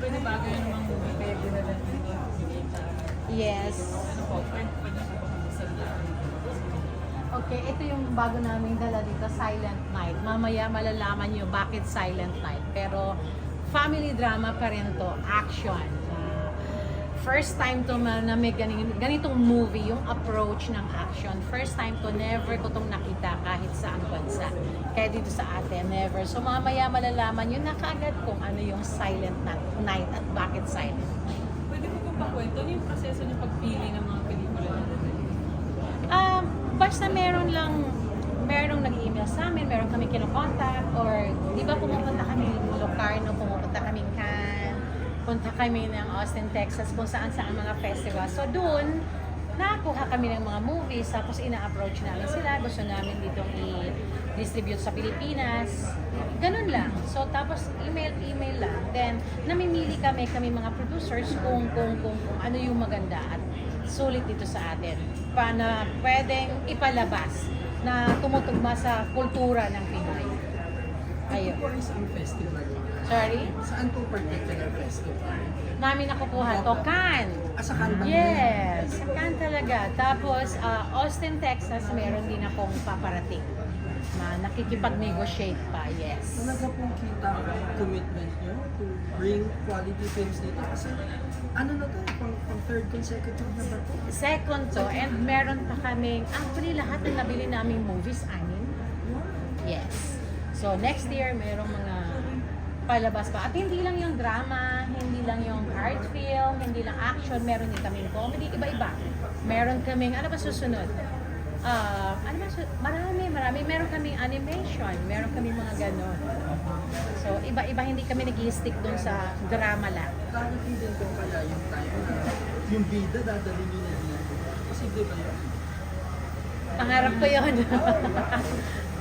Siyempre, di ba, kayo namang movie kaya ginala dito si Nita. Yes. Ano po, pwede niyo po mag-salita. Okay, ito yung bago naming dala dito, Silent Night. Mamaya malalaman nyo bakit Silent Night. Pero family drama pa rin to, action. First time to na may ganitong movie, yung approach ng action. First time to, never ko tong nakita kahit saan bansa. Kaya dito sa atin, never. So mamaya malalaman nyo na kaagad kung ano yung Silent Night at bakit Silent Night. Pwede po kong pakwento, ano yung proseso ng pagpili ng mga pelikula na Basta merong nag-email sa amin, meron kami kinokontak, or di ba pumupunta kami Locarno, pumupunta kami Cannes, punta kami ng Austin, Texas, kung saan mga festival. So doon, nakakuha kami ng mga movies, tapos ina-approach namin sila, gusto namin ditong i-distribute sa Pilipinas. Ganun lang. So tapos email lang. Then namimili kami mga producers kung ano yung maganda at sulit dito sa atin. Paano pwedeng ipalabas na tumutugma sa kultura ng Pinoy. Ayun. Ano po isang festival? Sorry? Saan po particular festival? Namin nakukuha to, Cannes. Sa Cannes ba? Yes, sa Cannes talaga. Tapos, Austin, Texas, meron din akong paparating. Nakikipag-negotiate pa, yes. Talaga pong kita ang commitment nyo to bring quality films dito? Kasi ano na to, pang third consecutive na ba to? Second to, and meron pa kaming, actually lahat ng nabili naming movies, anim. Yes. So next year, merong mga palabas pa. At hindi lang yung drama, hindi lang yung art film, hindi lang action, meron din kaming comedy, iba-iba. Meron kaming, ano ba susunod? Marami. Meron kaming animation, meron kaming mga ganon. So, iba-iba, hindi kami nag-i-stick dun sa drama lang. Darating din po kaya yung time na yung bida dadali nyo na dito. Kasi di ba yun? Pangarap ko yun.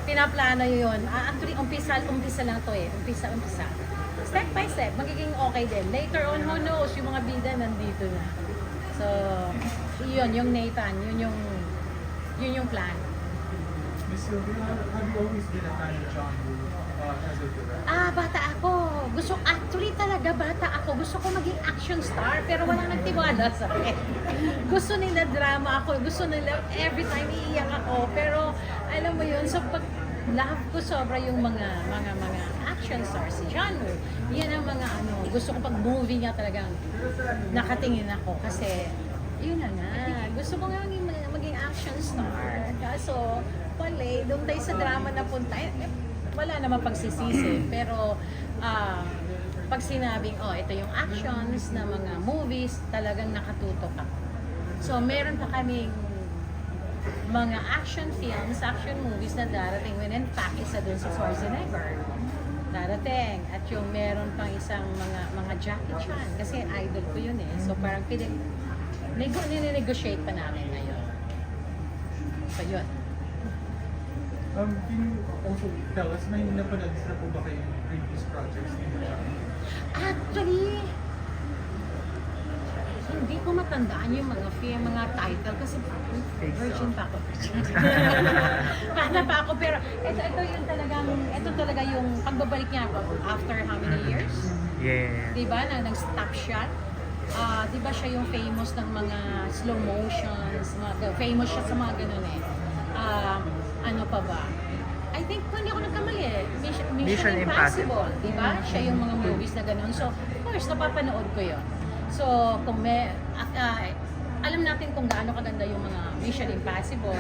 Pinaplano yun. Actually, umpisa lang to eh. Umpisa. Step by step, magiging okay din. Later on, who knows, yung mga bida nandito na. So, yun, yung Nathan, yun yung plan. Miss Sylvia, have you always been a fan of John Woo as a director? Bata ako. Bata ako. Gusto ko maging action star, pero walang nagtiwala sa akin. Gusto nila drama ako. Gusto nila every time iiyak ako. Pero, alam mo yun, so pag love ko sobra yung mga action stars. Si John Woo. Yan ang mga gusto ko pag movie niya talagang nakatingin ako. Kasi, yun na nga. Gusto ko nga maging action star. Kaso, doon tayo sa drama na punta. Wala naman pagsisisi. Pero, pag sinabing, ito yung actions na mga movies, talagang nakatutok ako. So, meron pa kaming mga action films, action movies na darating. When in fact, isa dun sa Schwarzenegger. Darating. At yung meron pang isang mga Jackie Chan. Kasi idol ko yun eh. So, parang nire-negotiate pa namin ngayon. So, yun. Can you also tell us, may napanood na po ba kayo yung previous projects ni John? Actually, hindi ko matandaan yung mga film, mga title kasi virgin pa ako. Bata pa ako, pero ito talaga yung pagbabalik niya ako after how many years? Yeah. Diba, nag-stop shot. Diba siya yung famous ng mga slow motions, famous siya sa mga ganun eh. Ano pa ba? I think kung hindi ako nagkamali eh, Mission Impossible, di ba? Siya yung mga movies na ganun. So, of course, napapanood ko yun. So, kung alam natin kung gaano kaganda yung mga Mission Impossible,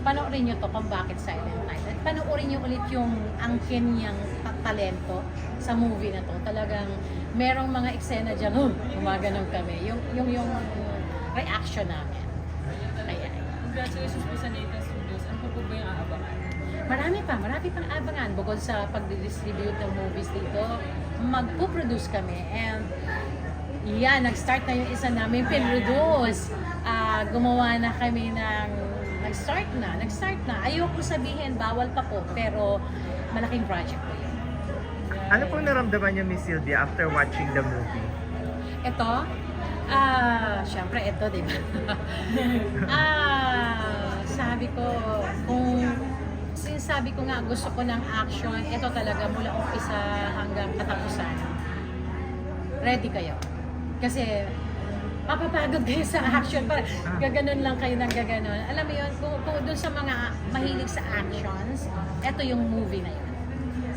panoorin nyo to kung bakit Silent Night. At panoorin nyo ulit yung angkin niyang talento sa movie na to. Talagang merong mga eksena dyan, gumaganon kami. Yung reaction namin. Kaya, Congratulations po sa Nathan Studios. Ano po ba yung aabangan? marami pang abangan. Bukod sa pag-distribute ng movies dito, magpo-produce kami. And yan, nag-start na yung isa namin pinroduce. Gumawa na kami ng nag-start na. Ayoko sabihin, bawal pa po, pero malaking project po yun. Ano pong naramdaman niyo, Miss Sylvia, after watching the movie? Ito, syempre ito, di ba? Sabi ko, sinasabi ko nga gusto ko ng action, ito talaga mula umpisa hanggang katapusan. ready kayo. Kasi mapapagod kayo sa action. Gaganon lang kayo ng gaganon. Alam mo yun, kung doon sa mga mahilig sa actions, eto yung movie na yun.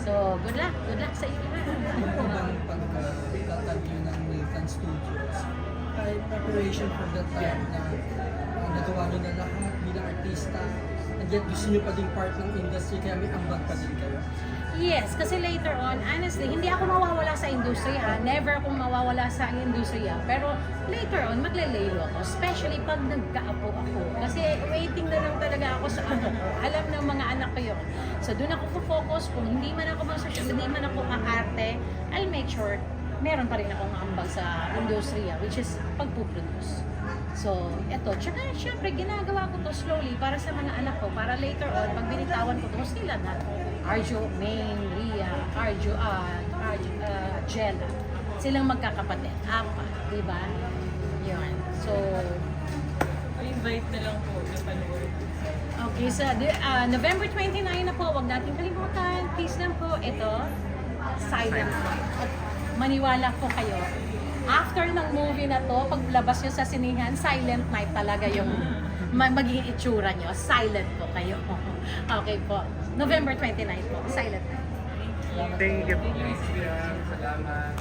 So, good luck sa inyo. Ano bang pagkatagyo ng Nathan Studios? Kahit preparation for that time na nagawa nyo na lahat bilang artista, and yet gusto nyo pa din part ng industry, kaya may ambag pa din kayo. Yes, kasi later on, honestly, hindi ako mawawala sa industriya. Never akong mawawala sa industriya. Pero later on, magle-laylo ako. Especially pag nagkaapo ako. Kasi waiting na lang talaga ako sa anak ko. Alam ng mga anak ko yun. So doon ako focus. Kung hindi man ako masosyo, hindi man ako aarte, I'll make sure meron pa rin akong ambag sa industriya, which is pagpuproduce. So, eto. Tsaka, syempre, ginagawa ko to slowly para sa mga anak ko. Para later on, pag binitawan ko to, sila na. Arjo, Maine, Ria, Jella. Silang magkakapatid. Apat, di ba? Yun. So, I-invite na lang po na panood. okay. So, November 29 na po. Huwag natin kalimutan. Please lang po. Ito, Silent Night. At maniwala po kayo. After ng movie na to, paglabas nyo sa sinihan, Silent Night talaga yung magiging itsura nyo. Silent po kayo. Okay po. November 29 po. Silent Night. Thank you. Salamat.